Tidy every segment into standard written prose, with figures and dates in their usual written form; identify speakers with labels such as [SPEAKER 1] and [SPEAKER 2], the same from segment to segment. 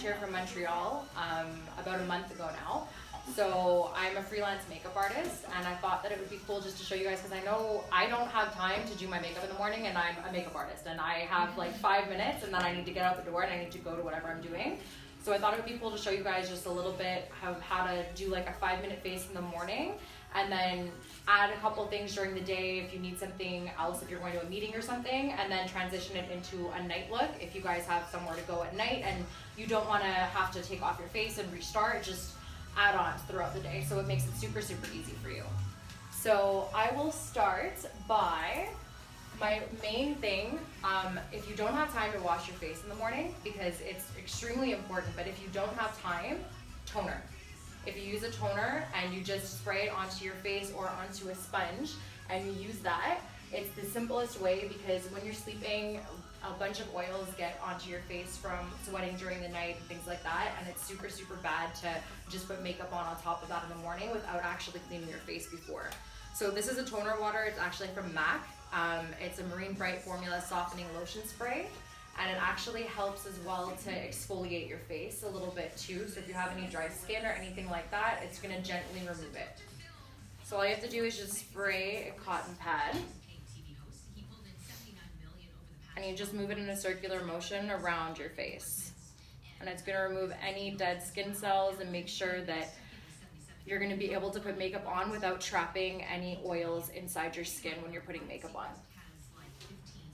[SPEAKER 1] here from Montreal about a month ago now. So I'm a freelance makeup artist, and I thought that it would be cool just to show you guys, because I know I don't have time to do my makeup in the morning, and I'm a makeup artist, and I have like 5 minutes, and then I need to get out the door, and I need to go to whatever I'm doing. So I thought it would be cool to show you guys just a little bit of how to do like a 5-minute face in the morning, and then add a couple things during the day if you need something else, if you're going to a meeting or something, and then transition it into a night look if you guys have somewhere to go at night and you don't want to have to take off your face and restart, just add on throughout the day. So it makes it super, super easy for you. So I will start by my main thing. If you don't have time to wash your face in the morning, because it's extremely important, but if you don't have time, toner. If you use a toner and you just spray it onto your face or onto a sponge and you use that, it's the simplest way, because when you're sleeping, a bunch of oils get onto your face from sweating during the night and things like that, and it's super, super bad to just put makeup on top of that in the morning without actually cleaning your face before. So this is a toner water. It's actually from MAC. It's a Marine Bright Formula Softening Lotion Spray, and it actually helps as well to exfoliate your face a little bit too. So if you have any dry skin or anything like that, it's gonna gently remove it. So all you have to do is just spray a cotton pad, and you just move it in a circular motion around your face. And it's gonna remove any dead skin cells and make sure that you're gonna be able to put makeup on without trapping any oils inside your skin when you're putting makeup on.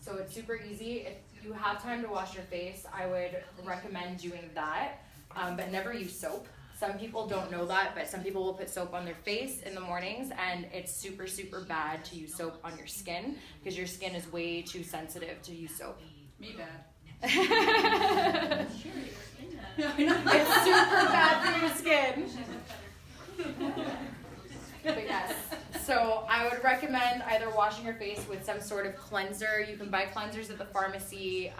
[SPEAKER 1] So it's super easy. If you have time to wash your face, I would recommend doing that, but never use soap. Some people don't know that, but some people will put soap on their face in the mornings, and it's super, super bad to use soap on your skin because your skin is way too sensitive to use soap.
[SPEAKER 2] Me bad.
[SPEAKER 1] It's super bad for your skin. But yes, so I would recommend either washing your face with some sort of cleanser. You can buy cleansers at the pharmacy.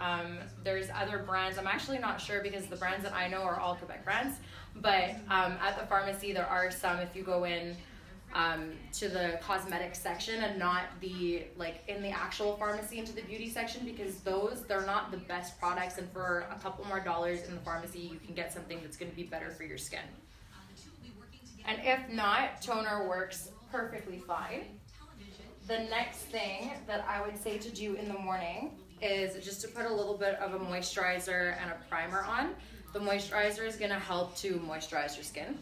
[SPEAKER 1] There's other brands. I'm actually not sure, because the brands that I know are all Quebec brands. But at the pharmacy, there are some, if you go in to the cosmetics section and not the, like, in the actual pharmacy into the beauty section, because they're not the best products, and for a couple more dollars in the pharmacy, you can get something that's going to be better for your skin. And if not, toner works perfectly fine. The next thing that I would say to do in the morning is just to put a little bit of a moisturizer and a primer on. The moisturizer is going to help to moisturize your skin,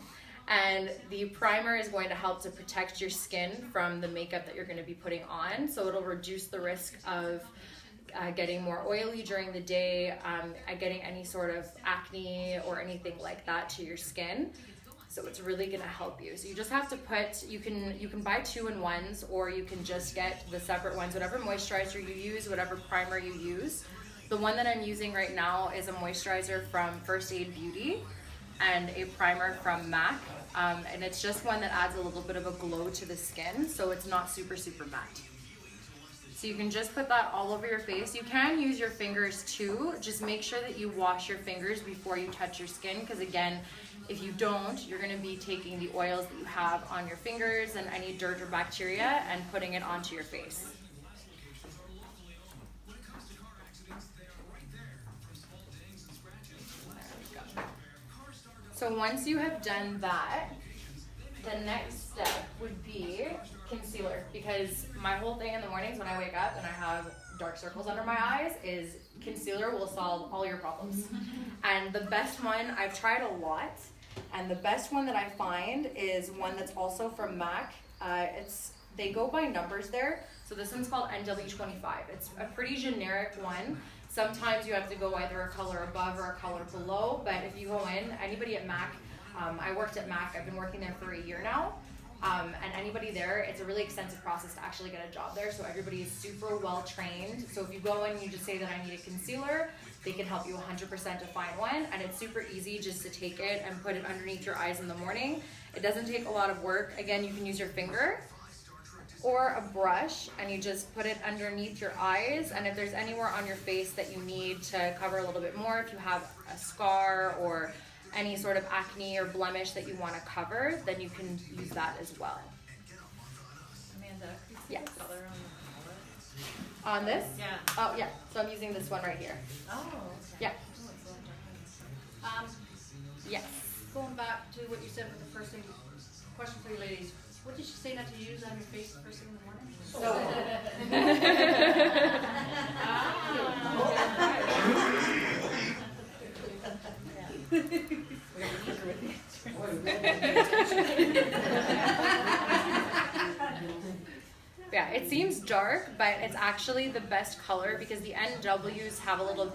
[SPEAKER 1] and the primer is going to help to protect your skin from the makeup that you're going to be putting on. So it'll reduce the risk of getting more oily during the day, getting any sort of acne or anything like that to your skin. So it's really gonna help you. So you just have to put, you can buy 2-in-1s, or you can just get the separate ones, whatever moisturizer you use, whatever primer you use. The one that I'm using right now is a moisturizer from First Aid Beauty and a primer from MAC. And it's just one that adds a little bit of a glow to the skin, so it's not super, super matte. So you can just put that all over your face. You can use your fingers too. Just make sure that you wash your fingers before you touch your skin, because again, if you don't, you're going to be taking the oils that you have on your fingers and any dirt or bacteria and putting it onto your face. So once you have done that, the next step would be concealer, because my whole thing in the mornings when I wake up and I have dark circles under my eyes is concealer will solve all your problems. And the best one, I've tried a lot, and the best one that I find is one that's also from MAC. They go by numbers there. So this one's called NW25. It's a pretty generic one. Sometimes you have to go either a color above or a color below, but if you go in, anybody at MAC, I worked at MAC, I've been working there for a year now, and anybody there, it's a really extensive process to actually get a job there, so everybody is super well trained. So if you go in and you just say that I need a concealer, they can help you 100% to find one, and it's super easy just to take it and put it underneath your eyes in the morning. It doesn't take a lot of work. Again, you can use your finger or a brush, and you just put it underneath your eyes, and if there's anywhere on your face that you need to cover a little bit more, if you have a scar or any sort of acne or blemish that you want to cover, then you can use that as well.
[SPEAKER 2] Amanda,
[SPEAKER 1] yes.
[SPEAKER 2] the color on the
[SPEAKER 1] palette? On this?
[SPEAKER 2] Yeah.
[SPEAKER 1] Oh yeah, so I'm using this one right here.
[SPEAKER 2] Oh, okay.
[SPEAKER 1] Yeah. Yes.
[SPEAKER 2] Going back to what you said with the first thing, question for you ladies. What did she say not to use on your face the first thing in the morning?
[SPEAKER 1] Yeah, it seems dark, but it's actually the best color because the NWs have a little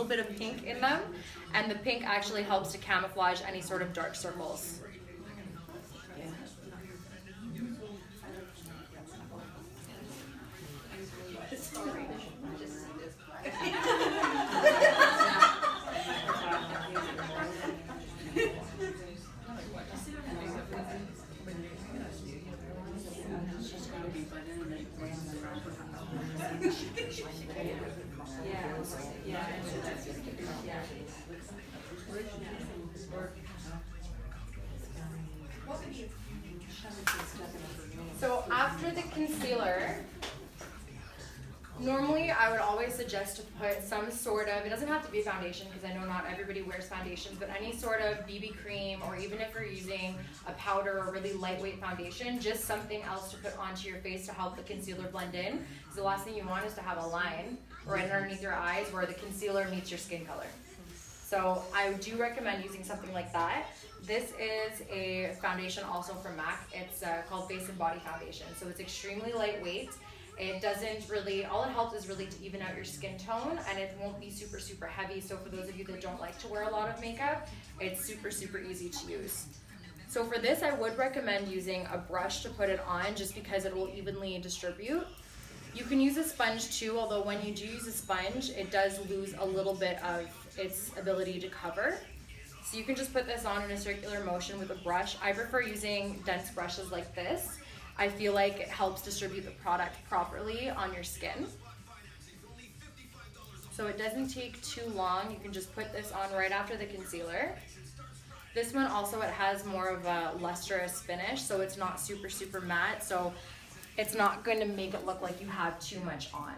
[SPEAKER 1] bit of pink in them, and the pink actually helps to camouflage any sort of dark circles. So after the concealer, normally I would always suggest to put some sort of, it doesn't have to be a foundation because I know not everybody wears foundations, but any sort of BB cream, or even if you're using a powder or really lightweight foundation, just something else to put onto your face to help the concealer blend in. Because the last thing you want is to have a line right underneath your eyes where the concealer meets your skin color. So I do recommend using something like that. This is a foundation also from MAC. It's called Face and Body Foundation. So it's extremely lightweight. It doesn't really, all it helps is really to even out your skin tone, and it won't be super, super heavy. So for those of you that don't like to wear a lot of makeup, it's super, super easy to use. So for this, I would recommend using a brush to put it on just because it will evenly distribute. You can use a sponge too, although when you do use a sponge, it does lose a little bit of its ability to cover. So you can just put this on in a circular motion with a brush. I prefer using dense brushes like this. I feel like it helps distribute the product properly on your skin. So it doesn't take too long. You can just put this on right after the concealer. This one also, it has more of a lustrous finish, so it's not super, super matte. So it's not going to make it look like you have too much on.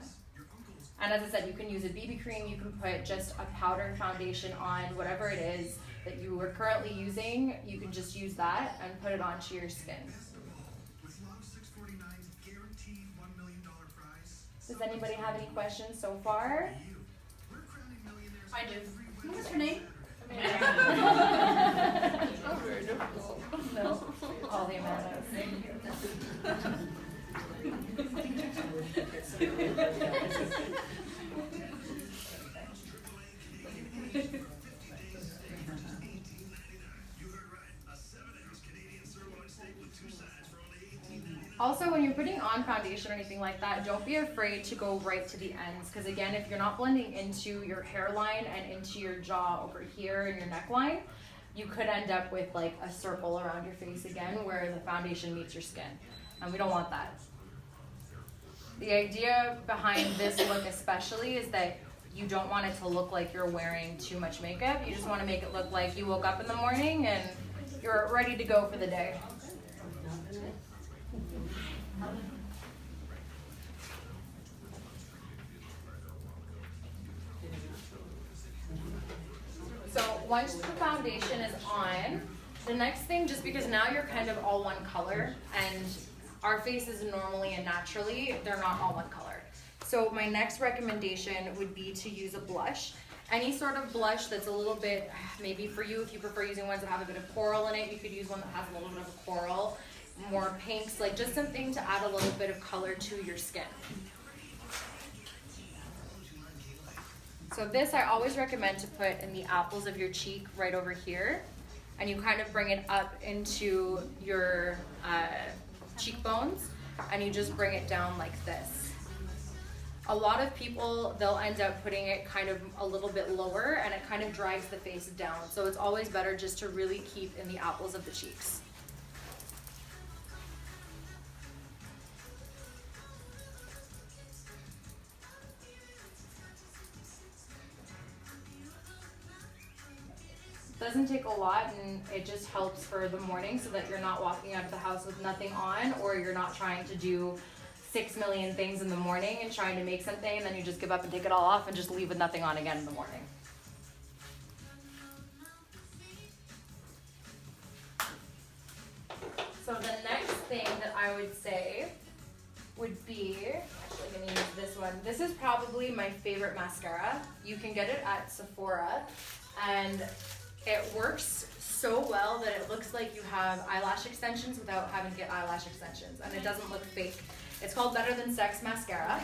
[SPEAKER 1] And as I said, you can use a BB cream, you can put just a powdered foundation on, whatever it is that you are currently using, you can just use that and put it onto your skin. Does anybody have any questions so far?
[SPEAKER 2] I do. What's her name?
[SPEAKER 1] No. All the Amandas. Also, when you're putting on foundation or anything like that, don't be afraid to go right to the ends, because again, if you're not blending into your hairline and into your jaw over here and your neckline, you could end up with like a circle around your face again where the foundation meets your skin, and we don't want that. The idea behind this look especially is that you don't want it to look like you're wearing too much makeup. You just want to make it look like you woke up in the morning and you're ready to go for the day. So once the foundation is on, the next thing, just because now you're kind of all one color, and our faces normally and naturally, they're not all one color. So my next recommendation would be to use a blush. Any sort of blush that's a little bit, maybe for you, if you prefer using ones that have a bit of coral in it, you could use one that has a little bit of a coral, more pinks, like just something to add a little bit of color to your skin. So this I always recommend to put in the apples of your cheek right over here, and you kind of bring it up into your cheekbones, and you just bring it down like this. A lot of people, they'll end up putting it kind of a little bit lower, and it kind of drags the face down. So it's always better just to really keep in the apples of the cheeks. Doesn't take a lot, and it just helps for the morning so that you're not walking out of the house with nothing on, or you're not trying to do 6 million things in the morning and trying to make something, and then you just give up and take it all off and just leave with nothing on again in the morning. thing that I would say would be, actually gonna use this one. This is probably my favorite mascara. You can get it at Sephora, and it works so well that it looks like you have eyelash extensions without having to get eyelash extensions, and it doesn't look fake. It's called Better Than Sex Mascara.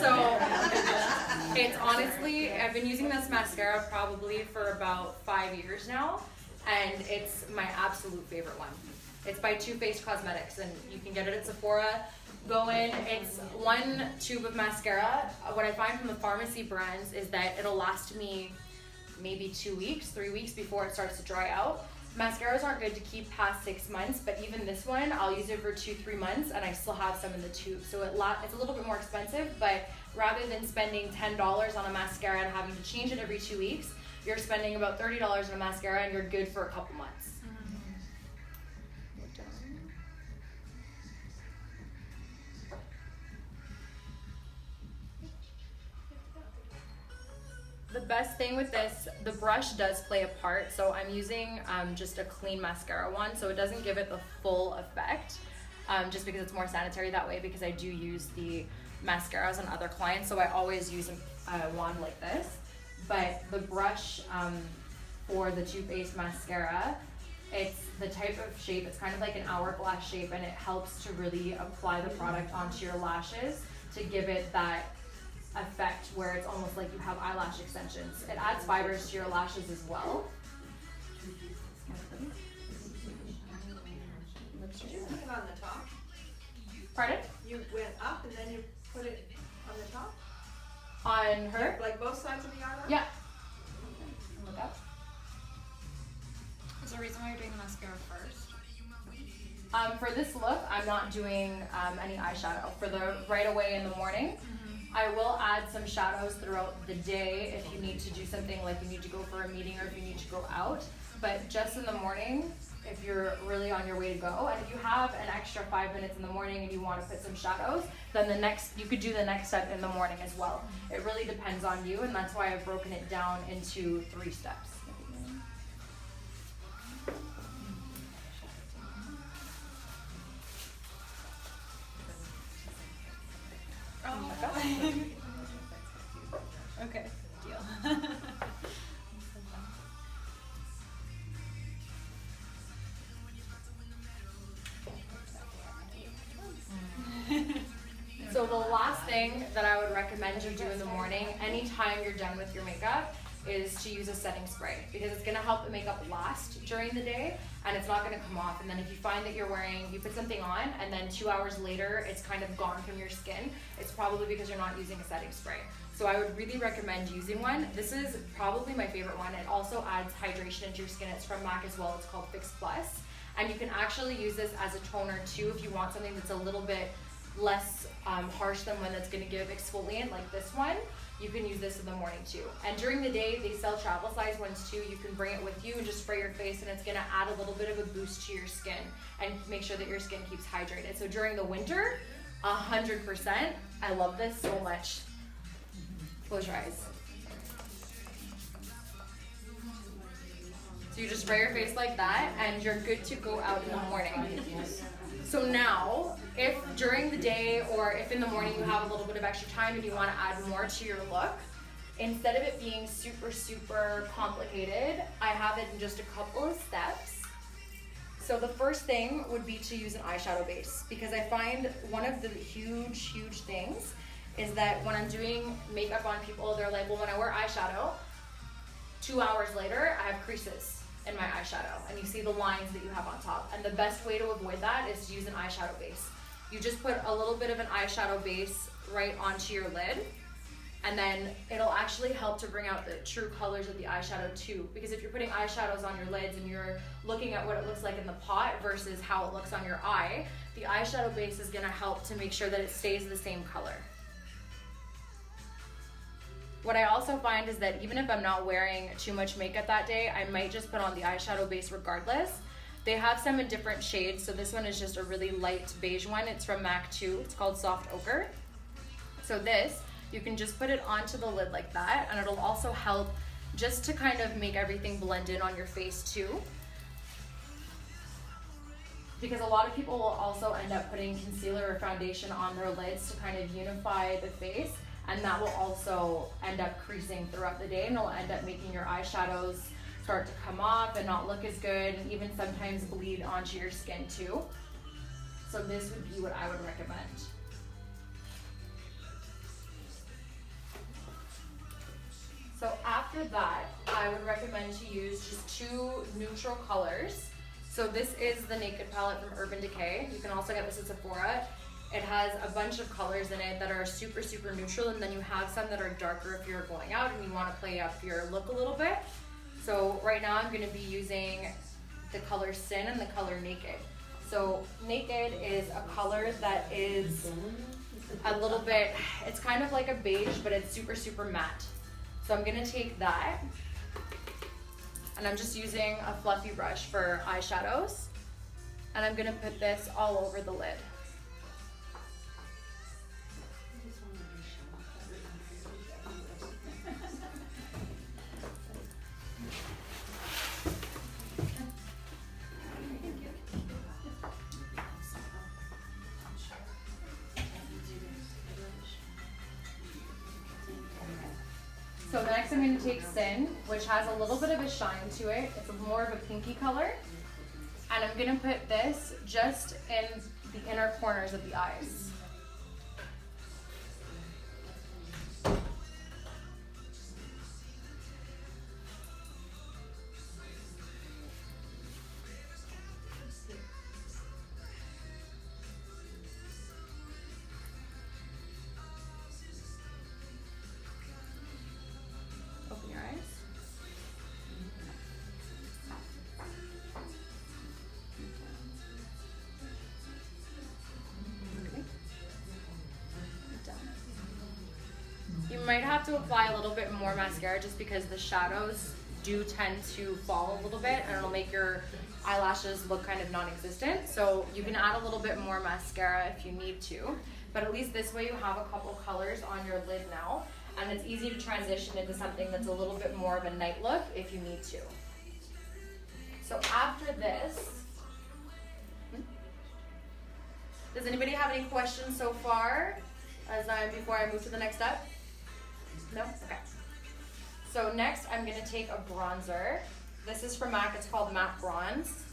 [SPEAKER 1] So it's honestly, I've been using this mascara probably for about 5 years now, and it's my absolute favorite one. It's by Too Faced Cosmetics, and you can get it at Sephora. Go in, it's 1 tube of mascara. What I find from the pharmacy brands is that it'll last me maybe 2 weeks, 3 weeks before it starts to dry out. Mascaras aren't good to keep past 6 months, but even this one, I'll use it for 2-3 months and I still have some in the tube. So it's a little bit more expensive, but rather than spending $10 on a mascara and having to change it every 2 weeks, you're spending about $30 on a mascara and you're good for a couple months. The best thing with this, the brush does play a part, so I'm using just a clean mascara one, so it doesn't give it the full effect, just because it's more sanitary that way, because I do use the mascaras on other clients, so I always use a wand like this. But the brush for the Too Faced mascara, it's the type of shape, it's kind of like an hourglass shape, and it helps to really apply the product onto your lashes to give it that effect where it's almost like you have eyelash extensions. It adds fibers to your lashes as well.
[SPEAKER 3] Did you put it on the top?
[SPEAKER 1] Pardon?
[SPEAKER 3] You went up and then you put it on the top?
[SPEAKER 1] On her?
[SPEAKER 3] Like both sides of the eyelash?
[SPEAKER 1] Yeah. Look up.
[SPEAKER 4] Is there a reason why you're doing the mascara first?
[SPEAKER 1] For this look, I'm not doing any eyeshadow. For the right away in the morning, I will add some shadows throughout the day if you need to do something like you need to go for a meeting or if you need to go out. But just in the morning, if you're really on your way to go, and if you have an extra 5 minutes in the morning and you want to put some shadows, then you could do the next step in the morning as well. It really depends on you, and that's why I've broken it down into 3 steps.
[SPEAKER 4] Okay, deal.
[SPEAKER 1] So the last thing that I would recommend you do in the morning, anytime you're done with your makeup, is to use a setting spray, because it's going to help the makeup last during the day and it's not going to come off. And then if you find that you put something on and then 2 hours later it's kind of gone from your skin, it's probably because you're not using a setting spray. So I would really recommend using one. This is probably my favorite one. It also adds hydration into your skin. It's from MAC as well. It's called Fix Plus. And you can actually use this as a toner too if you want something that's a little bit less harsh than one that's going to give exfoliant like this one. You can use this in the morning too. And during the day, they sell travel size ones too. You can bring it with you and just spray your face, and it's going to add a little bit of a boost to your skin and make sure that your skin keeps hydrated. So during the winter, 100%, I love this so much. Close your eyes. So you just spray your face like that and you're good to go out in the morning. So now, if during the day or if in the morning you have a little bit of extra time and you want to add more to your look, instead of it being super, super complicated, I have it in just a couple of steps. So the first thing would be to use an eyeshadow base, because I find one of the huge, huge things is that when I'm doing makeup on people, they're like, well, when I wear eyeshadow, 2 hours later, I have creases in my eyeshadow, and you see the lines that you have on top. And the best way to avoid that is to use an eyeshadow base. You just put a little bit of an eyeshadow base right onto your lid, and then it'll actually help to bring out the true colors of the eyeshadow too. Because if you're putting eyeshadows on your lids and you're looking at what it looks like in the pot versus how it looks on your eye, the eyeshadow base is gonna help to make sure that it stays the same color. What I also find is that even if I'm not wearing too much makeup that day, I might just put on the eyeshadow base regardless. They have some in different shades, so this one is just a really light beige one. It's from MAC too. It's called Soft Ochre. So this, you can just put it onto the lid like that, and it'll also help just to kind of make everything blend in on your face too. because a lot of people will also end up putting concealer or foundation on their lids to kind of unify the face, and that will also end up creasing throughout the day, and it'll end up making your eyeshadows start to come off and not look as good, and even sometimes bleed onto your skin too. So this would be what I would recommend. So after that, I would recommend to use just 2 neutral colors. So this is the Naked palette from Urban Decay. You can also get this at Sephora. It has a bunch of colors in it that are super, super neutral, and then you have some that are darker if you're going out and you want to play up your look a little bit. So right now I'm going to be using the color Sin and the color Naked. So Naked is a color that is a little bit, it's kind of like a beige, but it's super, super matte. So I'm going to take that, and I'm just using a fluffy brush for eyeshadows, and I'm going to put this all over the lid. So next I'm going to take Sin, which has a little bit of a shine to it. It's more of a pinky color. And I'm going to put this just in the inner corners of the eyes. Open your eyes. You might have to apply a little bit more mascara just because the shadows do tend to fall a little bit, and it'll make your eyelashes look kind of non-existent. So you can add a little bit more mascara if you need to, but at least this way you have a couple colors on your lid now, and it's easy to transition into something that's a little bit more of a night look if you need to. So after this, does anybody have any questions so far before I move to the next step? No? Okay. So next I'm going to take a bronzer. This is from MAC. It's called Matte Bronze.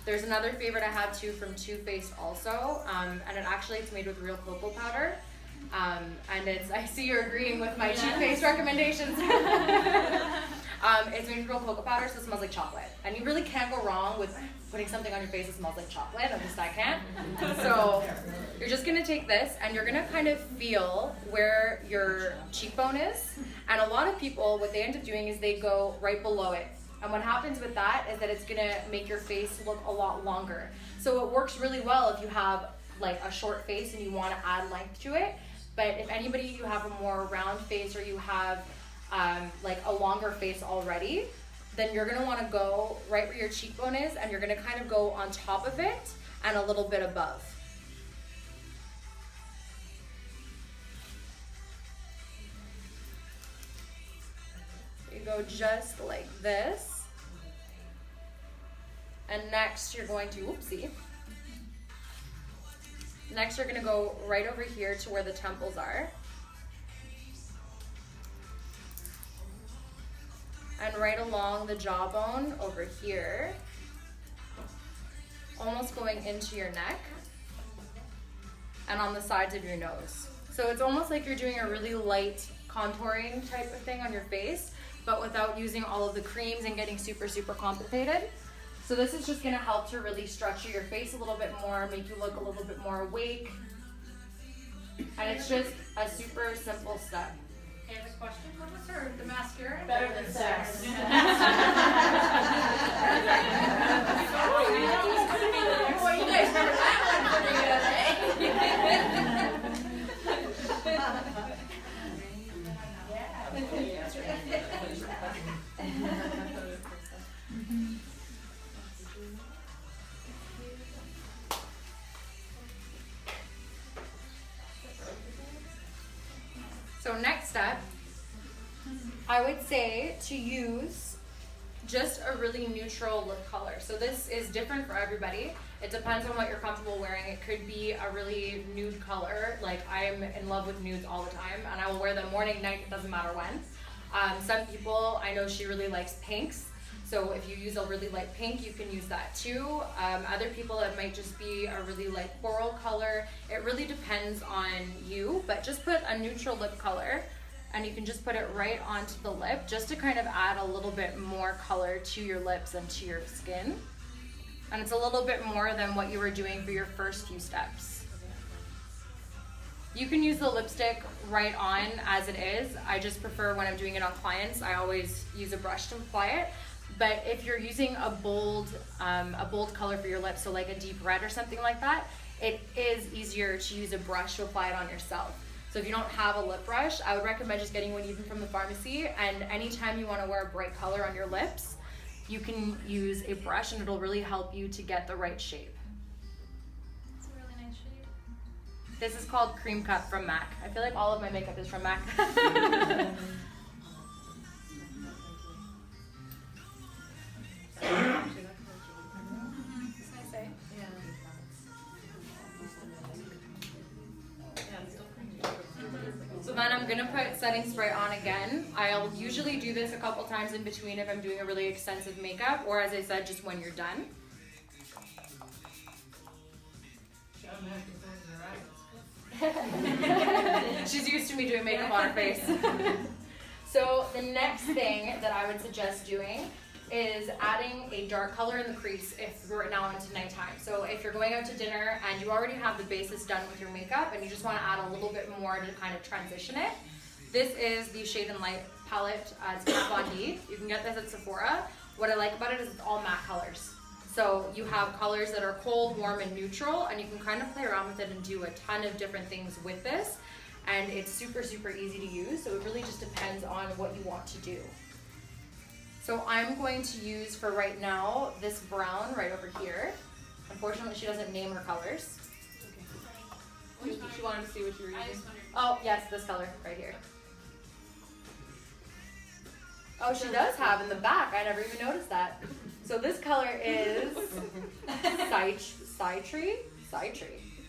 [SPEAKER 1] There's another favorite I have too from Too Faced also, and it's made with real cocoa powder. And I see you're agreeing with my Too Faced recommendations. It's made with real cocoa powder, so it smells like chocolate. And you really can't go wrong with putting something on your face that smells like chocolate. At least I can't. So you're just going to take this, and you're going to kind of feel where your cheekbone is. And a lot of people, what they end up doing is they go right below it. And what happens with that is that it's going to make your face look a lot longer. So it works really well if you have like a short face and you want to add length to it. But if anybody, you have a more round face, or you have like a longer face already, then you're going to want to go right where your cheekbone is, and you're going to kind of go on top of it and a little bit above. You go just like this. And next you're going to, next you're going to go right over here to where the temples are. And right along the jawbone over here, almost going into your neck, and on the sides of your nose. So it's almost like you're doing a really light contouring type of thing on your face, but without using all of the creams and getting super, super complicated. So this is just gonna help to really structure your face a little bit more, make you look a little bit more awake. And it's just a super simple step.
[SPEAKER 2] Okay, I have a question. What was her, the mascara?
[SPEAKER 3] Better than sex.
[SPEAKER 2] Boy, you guys remember that one pretty
[SPEAKER 1] So next step, I would say to use just a really neutral lip color. So this is different for everybody. It depends on what you're comfortable wearing. It could be a really nude color, like I'm in love with nudes all the time, and I will wear them morning, night, it doesn't matter when. Some people, I know she really likes pinks, so if you use a really light pink, you can use that too. Other people, it might just be a really light coral color. It really depends on you, but just put a neutral lip color, and you can just put it right onto the lip just to kind of add a little bit more color to your lips and to your skin. And it's a little bit more than what you were doing for your first few steps. You can use the lipstick right on as it is. I just prefer when I'm doing it on clients, I always use a brush to apply it. But if you're using a bold color for your lips, so like a deep red or something like that, it is easier to use a brush to apply it on yourself. So if you don't have a lip brush, I would recommend just getting one even from the pharmacy, and anytime you want to wear a bright color on your lips, you can use a brush and it'll really help you to get the right shape.
[SPEAKER 4] It's a really nice shade.
[SPEAKER 1] This is called Cream Cut from MAC. I feel like all of my makeup is from MAC. So then I'm gonna put setting spray on again. I'll usually do this a couple times in between if I'm doing a really extensive makeup, or as I said, just when you're done. She's used to me doing makeup on her face. So the next thing that I would suggest doing is adding a dark color in the crease if we're now into nighttime. So if you're going out to dinner and you already have the basis done with your makeup and you just want to add a little bit more to kind of transition it, this is the Shade and Light palette. It's Kat Von D. You can get this at Sephora. What I like about it is it's all matte colors. So you have colors that are cold, warm, and neutral, and you can kind of play around with it and do a ton of different things with this. And it's super, super easy to use, so it really just depends on what you want to do. So I'm going to use, for right now, this brown right over here. Unfortunately, she doesn't name her colors.
[SPEAKER 5] She wanted to see what you were using.
[SPEAKER 1] Oh, yes, this color right here. Oh, she does have in the back. I never even noticed that. So this color is Citree.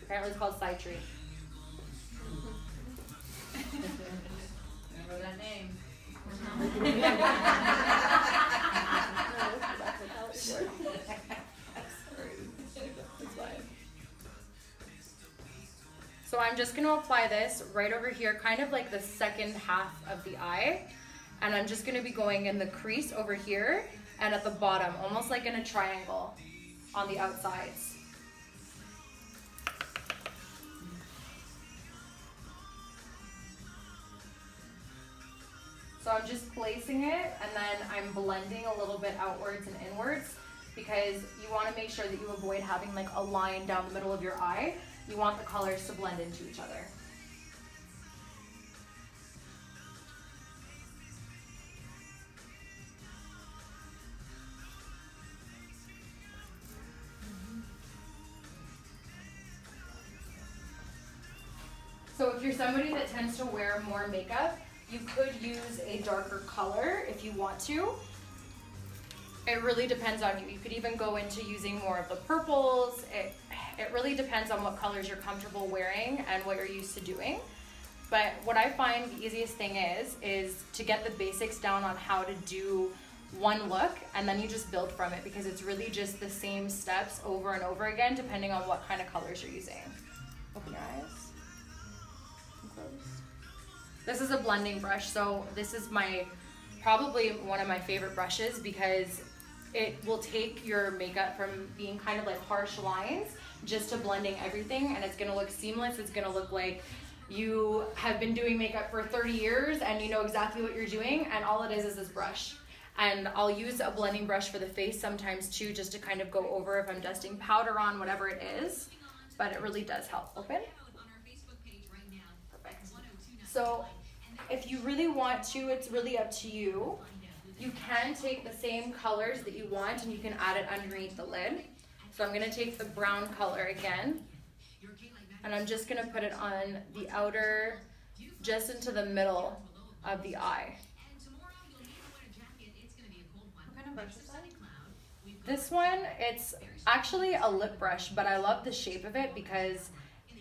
[SPEAKER 1] Apparently it's called Citree.
[SPEAKER 2] Remember that name.
[SPEAKER 1] So I'm just going to apply this right over here, kind of like the second half of the eye. And I'm just going to be going in the crease over here and at the bottom, almost like in a triangle on the outsides. So I'm just placing it, and then I'm blending a little bit outwards and inwards, because you want to make sure that you avoid having like a line down the middle of your eye. You want the colors to blend into each other. So if you're somebody that tends to wear more makeup, you could use a darker color if you want to. It really depends on you. You could even go into using more of the purples. It really depends on what colors you're comfortable wearing and what you're used to doing. But what I find the easiest thing is to get the basics down on how to do one look, and then you just build from it, because it's really just the same steps over and over again depending on what kind of colors you're using. Open your eyes. This is a blending brush, so this is probably one of my favorite brushes, because it will take your makeup from being kind of like harsh lines just to blending everything, and it's gonna look seamless. It's gonna look like you have been doing makeup for 30 years and you know exactly what you're doing, and all it is this brush. And I'll use a blending brush for the face sometimes too, just to kind of go over if I'm dusting powder on, whatever it is, but it really does help. Open. So if you really want to, it's really up to you. You can take the same colors that you want and you can add it underneath the lid. So I'm going to take the brown color again, and I'm just going to put it on the outer, just into the middle of the eye.
[SPEAKER 4] What kind of
[SPEAKER 2] brush is that?
[SPEAKER 1] This one, it's actually a lip brush, but I love the shape of it because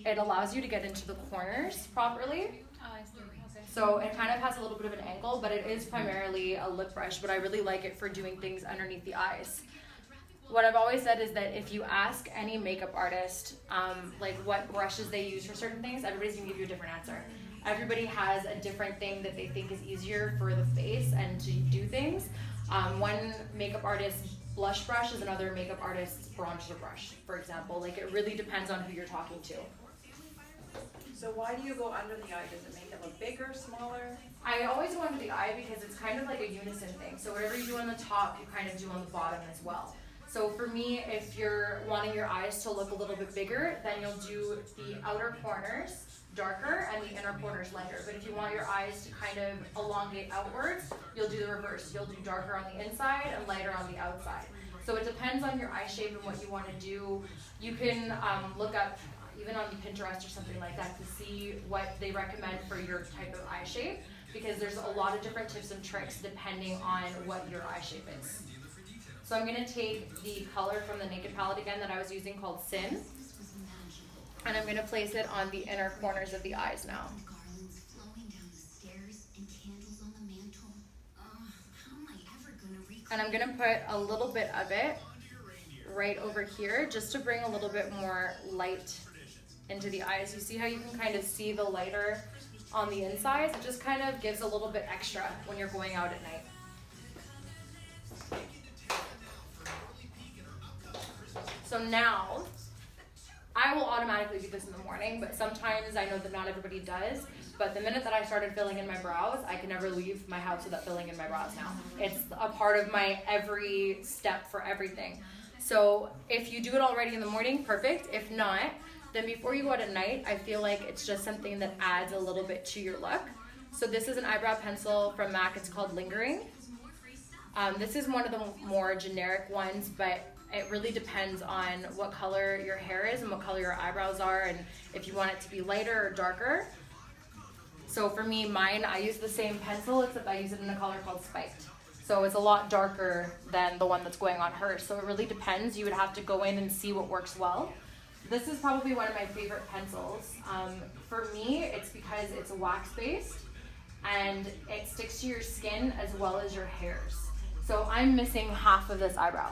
[SPEAKER 1] it allows you to get into the corners properly.
[SPEAKER 4] Oh, I see. Okay.
[SPEAKER 1] So it kind of has a little bit of an angle, but it is primarily a lip brush, but I really like it for doing things underneath the eyes. What I've always said is that if you ask any makeup artist, like what brushes they use for certain things, everybody's gonna give you a different answer. Everybody has a different thing that they think is easier for the face and to do things. One makeup artist's blush brush is another makeup artist's bronzer brush, for example. Like it really depends on who you're talking to.
[SPEAKER 3] So why do you go under the eye? Does it make it look bigger, smaller?
[SPEAKER 1] I always go under the eye because it's kind of like a unison thing. So whatever you do on the top, you kind of do on the bottom as well. So for me, if you're wanting your eyes to look a little bit bigger, then you'll do the outer corners darker and the inner corners lighter. But if you want your eyes to kind of elongate outwards, you'll do the reverse. You'll do darker on the inside and lighter on the outside. So it depends on your eye shape and what you want to do. You can look up even on Pinterest or something like that to see what they recommend for your type of eye shape, because there's a lot of different tips and tricks depending on what your eye shape is. So I'm going to take the color from the Naked palette again that I was using called Sin, and I'm going to place it on the inner corners of the eyes now. And I'm going to put a little bit of it right over here just to bring a little bit more light into the eyes. You see how you can kind of see the lighter on the insides? It just kind of gives a little bit extra when you're going out at night. So now, I will automatically do this in the morning, but sometimes I know that not everybody does. But the minute that I started filling in my brows, I can never leave my house without filling in my brows now. It's a part of my every step for everything. So if you do it already in the morning, perfect. If not, then before you go out at night, I feel like it's just something that adds a little bit to your look. So this is an eyebrow pencil from MAC. It's called Lingering. This is one of the more generic ones, but it really depends on what color your hair is and what color your eyebrows are, and if you want it to be lighter or darker. So for me, mine, I use the same pencil, except I use it in a color called Spiked. So it's a lot darker than the one that's going on hers. So it really depends. You would have to go in and see what works well. This is probably one of my favorite pencils. For me, it's because it's wax-based and it sticks to your skin as well as your hairs. So I'm missing half of this eyebrow.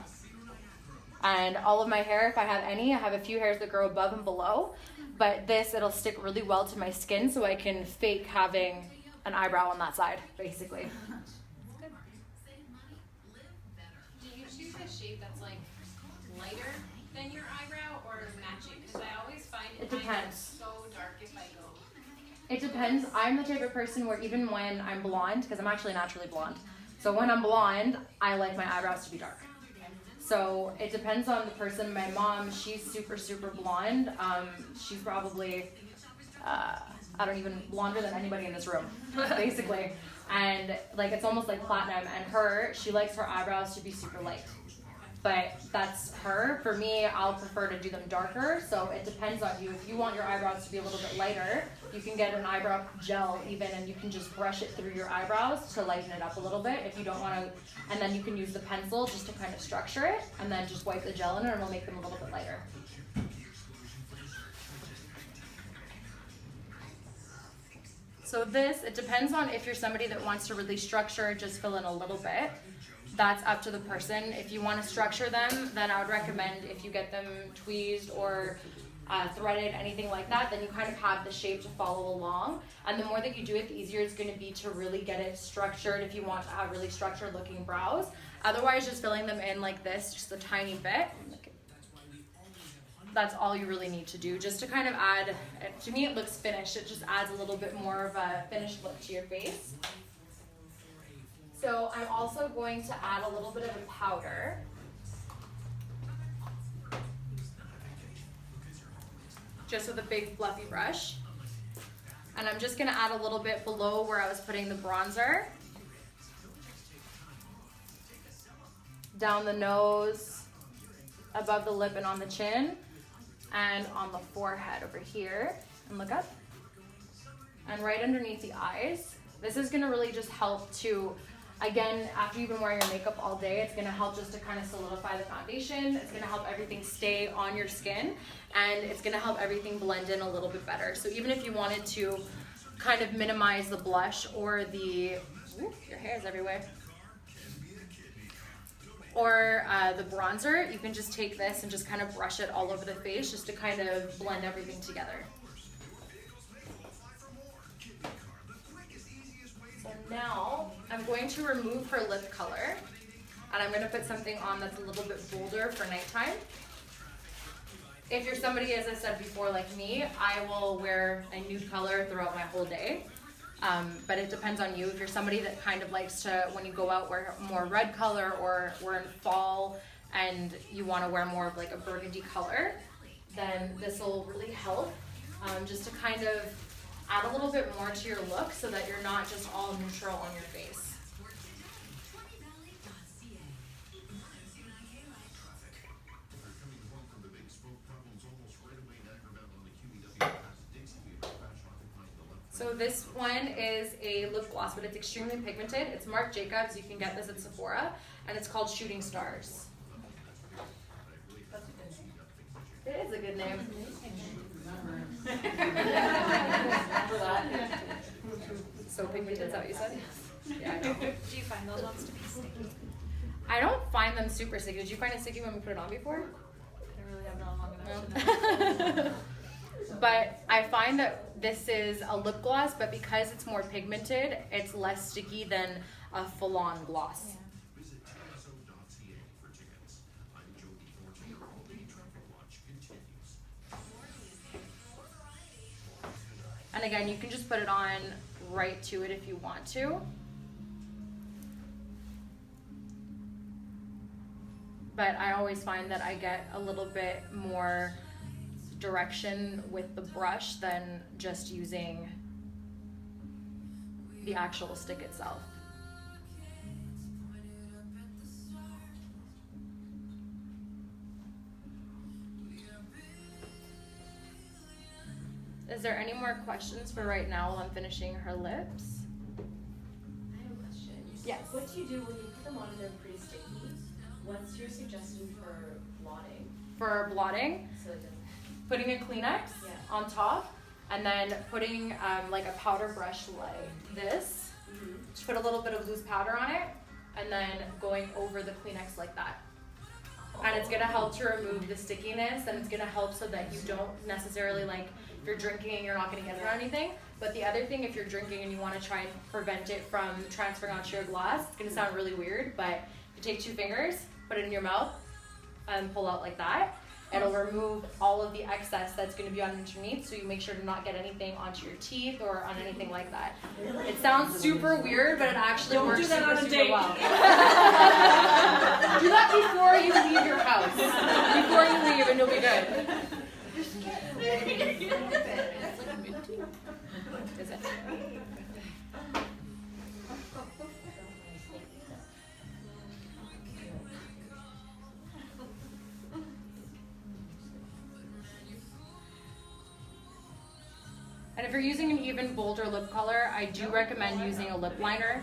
[SPEAKER 1] And all of my hair, if I have any, I have a few hairs that grow above and below. But this, it'll stick really well to my skin so I can fake having an eyebrow on that side, basically.
[SPEAKER 4] Do you choose a shape that's like lighter than your eyebrow or matching? Because I always find
[SPEAKER 1] It depends.
[SPEAKER 4] so dark if I go.
[SPEAKER 1] It depends. I'm the type of person where even when I'm blonde, because I'm actually naturally blonde, so when I'm blonde, I like my eyebrows to be dark. So it depends on the person. My mom, she's super, super blonde. She's probably, blonder than anybody in this room, basically. And like, it's almost like platinum. And she likes her eyebrows to be super light. But that's her. For me, I'll prefer to do them darker. So it depends on you. If you want your eyebrows to be a little bit lighter, you can get an eyebrow gel even, and you can just brush it through your eyebrows to lighten it up a little bit if you don't want to. And then you can use the pencil just to kind of structure it, and then just wipe the gel in it, and it'll make them a little bit lighter. So this, it depends on if you're somebody that wants to really structure, just fill in a little bit. That's up to the person. If you want to structure them, then I would recommend if you get them tweezed or threaded, anything like that, then you kind of have the shape to follow along. And the more that you do it, the easier it's going to be to really get it structured if you want to have really structured looking brows. Otherwise, just filling them in like this, just a tiny bit. That's all you really need to do, just to kind of add, to me it looks finished. It just adds a little bit more of a finished look to your face. So I'm also going to add a little bit of a powder. Just with a big fluffy brush. And I'm just gonna add a little bit below where I was putting the bronzer. Down the nose, above the lip and on the chin, and on the forehead over here. And look up. And right underneath the eyes. This is gonna really just help to Again, after you've been wearing your makeup all day, it's gonna help just to kind of solidify the foundation. It's gonna help everything stay on your skin, and it's gonna help everything blend in a little bit better. So even if you wanted to kind of minimize the blush or the, ooh, your hair is everywhere, or the bronzer, you can just take this and just kind of brush it all over the face just to kind of blend everything together. So now I'm going to remove her lip color, and I'm going to put something on that's a little bit bolder for nighttime. If you're somebody, as I said before, like me, I will wear a nude color throughout my whole day. But it depends on you. If you're somebody that kind of likes to, when you go out, wear more red color, or we're in fall and you want to wear more of like a burgundy color, then this will really help just to kind of add a little bit more to your look so that you're not just all neutral on your face. So this one is a lip gloss, but it's extremely pigmented. It's Marc Jacobs. You can get this at Sephora, and it's called Shooting Stars. It is a good name. So pigmented, is that what you said? Yeah, I know.
[SPEAKER 4] Do you find those ones to be sticky?
[SPEAKER 1] I don't find them super sticky. Did you find it sticky when we put it on before?
[SPEAKER 2] I really have not long enough to know.
[SPEAKER 1] But I find that this is a lip gloss, but because it's more pigmented, it's less sticky than a full-on gloss. And again, you can just put it on right to it if you want to. But I always find that I get a little bit more direction with the brush than just using the actual stick itself. Is there any more questions for right now while I'm finishing her lips?
[SPEAKER 5] I have a question.
[SPEAKER 1] Yes.
[SPEAKER 5] What do you do when you put them on and they're pretty sticky? What's your suggestion for blotting?
[SPEAKER 1] For blotting,
[SPEAKER 5] So it doesn't.
[SPEAKER 1] putting a Kleenex
[SPEAKER 5] Yeah.
[SPEAKER 1] on top, and then putting like a powder brush like this. Just put a little bit of loose powder on it, and then going over the Kleenex like that. And it's gonna help to remove the stickiness, and it's gonna help so that you don't necessarily, like, if you're drinking and you're not gonna get it on anything. But the other thing, if you're drinking and you wanna try and prevent it from transferring onto your glass, it's gonna sound really weird, but you take 2 fingers, put it in your mouth, and pull out like that. It'll remove all of the excess that's going to be on underneath, so you make sure to not get anything onto your teeth or on anything like that. It sounds super weird, but it actually works
[SPEAKER 2] do that
[SPEAKER 1] super,
[SPEAKER 2] on a
[SPEAKER 1] super
[SPEAKER 2] date.
[SPEAKER 1] well. Do that before you leave your house. Before you leave, and you'll be good. Is it? And if you're using an even bolder lip color, I do recommend using a lip liner,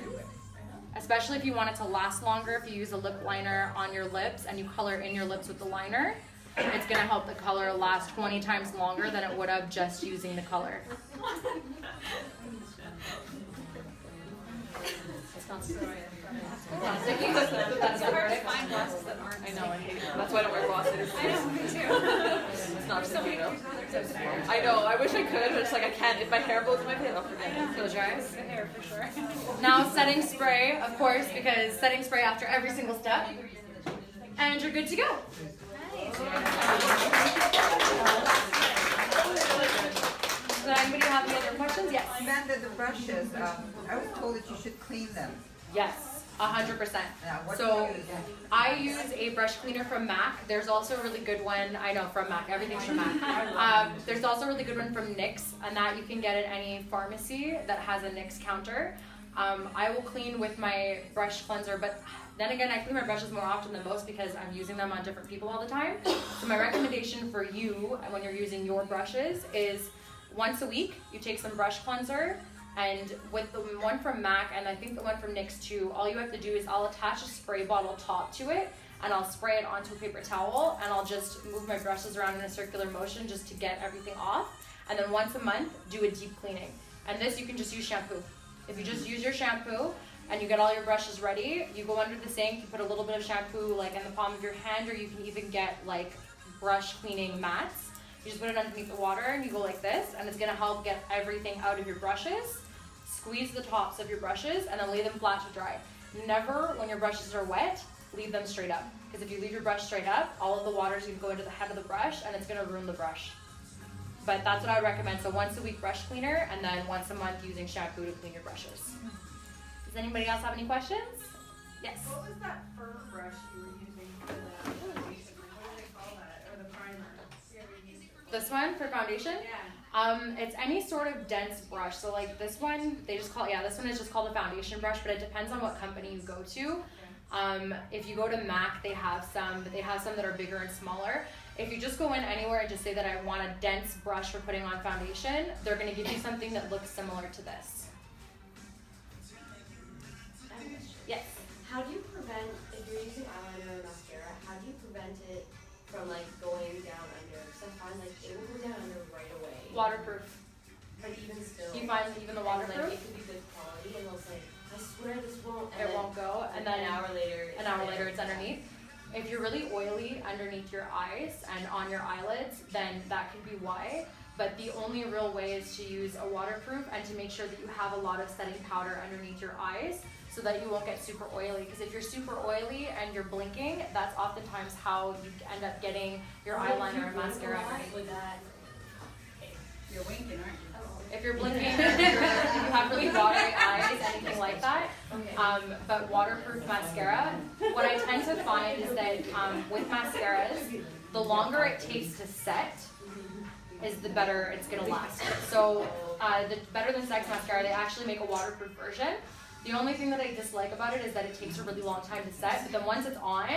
[SPEAKER 1] especially if you want it to last longer. If you use a lip liner on your lips and you color in your lips with the liner, it's gonna help the color last 20 times longer than it would have just using the color.
[SPEAKER 2] It's not so
[SPEAKER 4] It's hard to find glasses that aren't
[SPEAKER 5] I know, I hate it. That's why I don't wear glasses.
[SPEAKER 4] I know, me too.
[SPEAKER 5] It's not
[SPEAKER 4] So
[SPEAKER 5] sticky
[SPEAKER 4] many
[SPEAKER 5] though.
[SPEAKER 4] tips there.
[SPEAKER 5] I know, I wish I could, but it's like I can't. If my hair blows in my face, I'll forget it.
[SPEAKER 1] Close your eyes.
[SPEAKER 4] The hair for sure.
[SPEAKER 1] Now setting spray, of course, because setting spray after every single step. And you're good to go. Does anybody have any other questions? Yes.
[SPEAKER 6] Amanda, the brushes, I was told that you should clean them.
[SPEAKER 1] Yes, 100%.
[SPEAKER 6] Now, what
[SPEAKER 1] So
[SPEAKER 6] do you use?
[SPEAKER 1] I use a brush cleaner from MAC. There's also a really good one, I know from MAC, everything's from MAC. There's also a really good one from NYX, and that you can get at any pharmacy that has a NYX counter. I will clean with my brush cleanser, but then again, I clean my brushes more often than most because I'm using them on different people all the time. So my recommendation for you when you're using your brushes is once a week, you take some brush cleanser, And with the one from MAC and I think the one from NYX too, all you have to do is I'll attach a spray bottle top to it and I'll spray it onto a paper towel and I'll just move my brushes around in a circular motion just to get everything off. And then once a month, do a deep cleaning. And this you can just use shampoo. If you just use your shampoo and you get all your brushes ready, you go under the sink, you put a little bit of shampoo like in the palm of your hand, or you can even get like brush cleaning mats. You just put it underneath the water and you go like this, and it's gonna help get everything out of your brushes. Squeeze the tops of your brushes and then lay them flat to dry. Never, when your brushes are wet, leave them straight up. Because if you leave your brush straight up, all of the water is gonna go into the head of the brush and it's gonna ruin the brush. But that's what I would recommend. So once a week brush cleaner, and then once a month using shampoo to clean your brushes. Does anybody else have any questions? Yes.
[SPEAKER 3] What was that fur brush you were using for the foundation? What do they call that? Or the primer? You ever used it?
[SPEAKER 1] This one for foundation?
[SPEAKER 3] Yeah.
[SPEAKER 1] It's any sort of dense brush. So like this one, they just call it, yeah, this one is just called a foundation brush, but it depends on what company you go to. If you go to MAC, they have some, but they have some that are bigger and smaller. If you just go in anywhere and just say that I want a dense brush for putting on foundation, they're gonna give you something that looks similar to this. Yes.
[SPEAKER 5] How do you prevent, if you're using eyeliner or mascara, how do you prevent it from like going down under? Because I find like it will go down under right away.
[SPEAKER 1] Waterproof.
[SPEAKER 5] But even still.
[SPEAKER 1] You find even the
[SPEAKER 5] and,
[SPEAKER 1] waterproof?
[SPEAKER 5] like, it could be good quality and they'll say, I swear this won't.
[SPEAKER 1] It
[SPEAKER 5] And then
[SPEAKER 1] won't go, and then
[SPEAKER 5] an hour later.
[SPEAKER 1] it's underneath. If you're really oily underneath your eyes and on your eyelids, then that could be why. But the only real way is to use a waterproof and to make sure that you have a lot of setting powder underneath your eyes so that you won't get super oily. Because if you're super oily and you're blinking, that's oftentimes how you end up getting your eyeliner and mascara underneath.
[SPEAKER 5] With that.
[SPEAKER 3] You're winking, aren't you?
[SPEAKER 1] If you're blinking, if you have really watery eyes, anything like that.
[SPEAKER 5] Okay.
[SPEAKER 1] But waterproof mascara, what I tend to find is that with mascaras, the longer it takes to set is the better it's gonna last. So the Better Than Sex mascara, they actually make a waterproof version. The only thing that I dislike about it is that it takes a really long time to set, but then once it's on,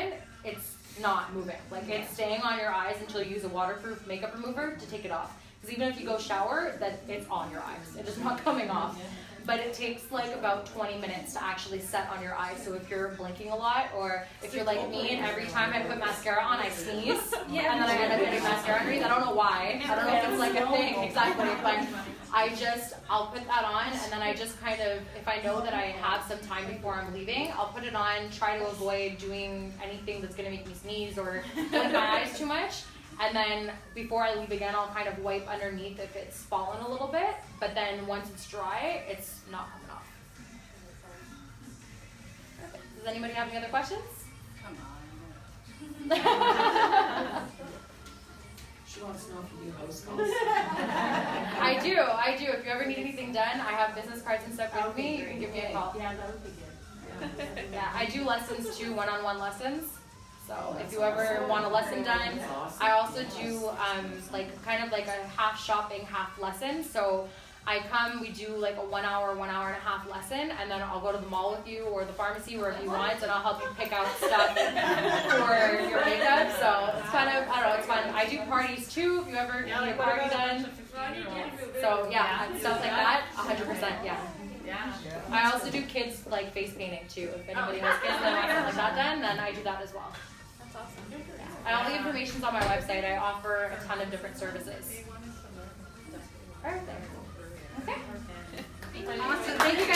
[SPEAKER 1] it's not moving. Like it's staying on your eyes until you use a waterproof makeup remover to take it off. Because even if you go shower, that it's on your eyes. It is not coming off. But it takes like about 20 minutes to actually set on your eyes. So if you're blinking a lot, or if you're like me and every time I put mascara on, I sneeze, and then I end up getting mascara underneath. I don't know why. I don't know if it's like a thing exactly, but I'll put that on, and then I just kind of, if I know that I have some time before I'm leaving, I'll put it on, try to avoid doing anything that's gonna make me sneeze or blink my eyes too much. And then before I leave again, I'll kind of wipe underneath if it's fallen a little bit. But then once it's dry, it's not coming off. Perfect. Does anybody have any other questions?
[SPEAKER 3] Come on.
[SPEAKER 7] She wants to know if you do house calls.
[SPEAKER 1] I do. If you ever need anything done, I have business cards and stuff with me. You can give me a call.
[SPEAKER 7] Yeah, that would be good.
[SPEAKER 1] Yeah, I do lessons too, one-on-one lessons. So if you ever want a lesson done, I also do like kind of like a half shopping, half lesson. So I come, we do like a 1 hour, 1 hour and a half lesson, and then I'll go to the mall with you or the pharmacy wherever you want, and I'll help you pick out stuff for your makeup. So it's kind of, I don't know, it's fun. I do parties too, if you ever need a party done. So yeah, stuff like that, 100%, yeah.
[SPEAKER 3] Yeah.
[SPEAKER 1] I also do kids like face painting too. If anybody has kids and wants something like that done, then I do that as well.
[SPEAKER 4] That's awesome.
[SPEAKER 1] And all the information's on my website. I offer a ton of different services. Perfect. Okay.
[SPEAKER 3] Awesome.
[SPEAKER 1] Thank you guys.